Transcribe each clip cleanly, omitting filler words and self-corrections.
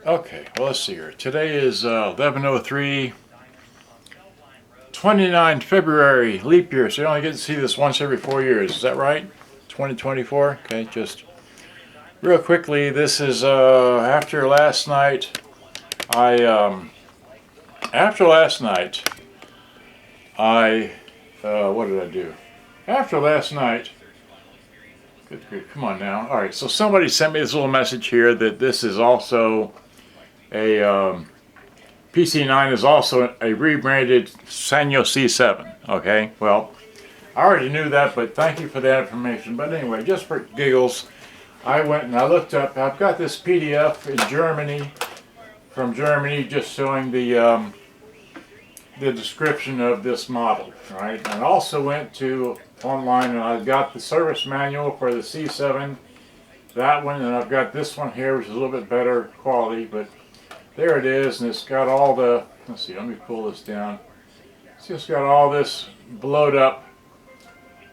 Okay, well, let's see here. Today is 11/03, 29 February, leap year, so you only get to see this once every 4 years. Is that right? 2024? Okay, just real quickly, this is after last night. After last night, what did I do? After last night, good, come on now. All right, so somebody sent me this little message here that this is also a PC-9 is also a rebranded Sanyo C7. Okay, well, I already knew that, but thank you for that information. But anyway, just for giggles, I went and I looked up. I've got this PDF in Germany, from Germany, just showing the description of this model, right? And I also went to online and I've got the service manual for the C7, that one, and I've got this one here, which is a little bit better quality, but there it is, and it's got all the, let's see, let me pull this down. It's just got all this blowed up,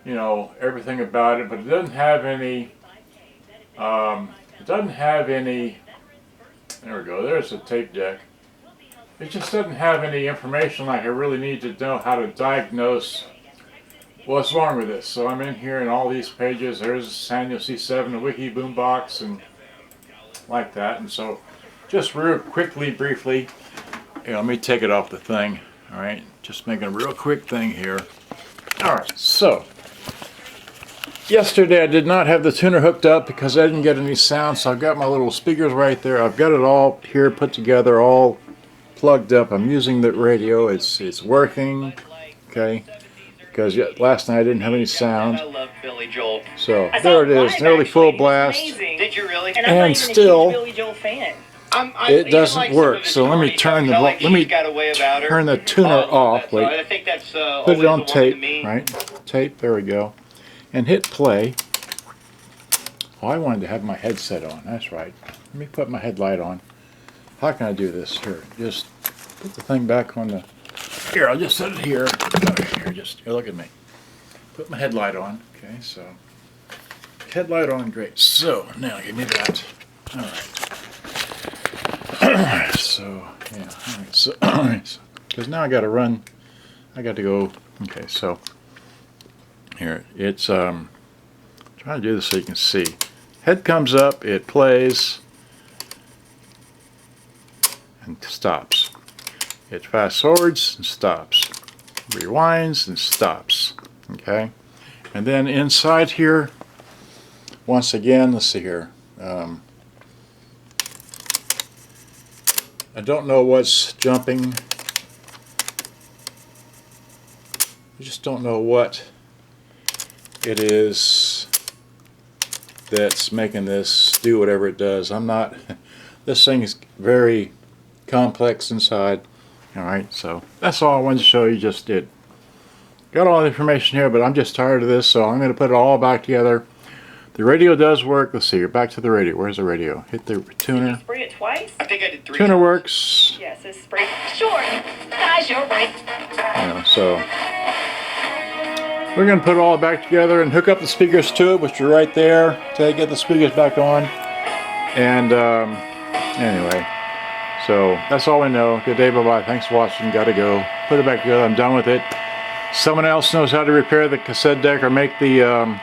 you know, everything about it, but it doesn't have any, there we go, there's a tape deck. It just doesn't have any information like I really need to know how to diagnose what's wrong with this. So I'm in here in all these pages. There's Sanyo C7, the wiki boombox, and like that. And so just real quickly, briefly, here, let me take it off the thing. All right, just making a real quick thing here. All right, so yesterday I did not have the tuner hooked up because I didn't get any sound, so I've got my little speakers right there. I've got it all here put together, all plugged up. I'm using the radio. It's working, okay, because last night I didn't have any sound. I love Billy Joel. So there it is, nearly full blast. Did you really? And still, Billy Joel fan. it doesn't work. So let me turn the tuner off. Wait, I think that's, put it on tape, right? Tape. There we go, and hit play. Oh, I wanted to have my headset on. That's right. Let me put my headlight on. How can I do this? Here, just put the thing back on the. Here, I'll just set it here. Here, look at me. Put my headlight on. Okay, so headlight on, great. So now give me that. All right. So yeah. All right. So because now I got to run. I got to go. Okay, so here it's trying to do this so you can see. Head comes up. It plays. And stops. It fast forwards and stops. Rewinds and stops. Okay? And then inside here, once again, let's see here. I don't know what's jumping. I just don't know what it is that's making this do whatever it does. I'm not, this thing is very complex inside. Alright, so that's all I wanted to show you. Just did. Got all the information here, but I'm just tired of this, so I'm going to put it all back together. The radio does work. Let's see here. Back to the radio. Where's the radio? Hit the tuner. Did you spray it twice? I think I did 3 Tuner times. works. Yes, it's spray. Sure. Sure, right. Yeah, so we're going to put it all back together and hook up the speakers to it, which are right there, to get the speakers back on. And anyway. So that's all we know. Good day, bye-bye. Thanks for watching. Gotta go. Put it back together. I'm done with it. Someone else knows how to repair the cassette deck or make the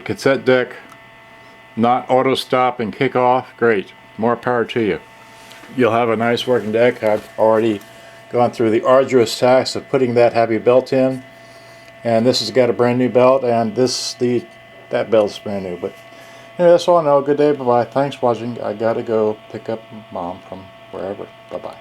cassette deck not auto stop and kick off. Great. More power to you. You'll have a nice working deck. I've already gone through the arduous task of putting that heavy belt in, and this has got a brand new belt, and that belt's brand new. But anyway, that's all I know. Good day, bye-bye. Thanks for watching. I gotta go pick up Mom from wherever. Bye-bye.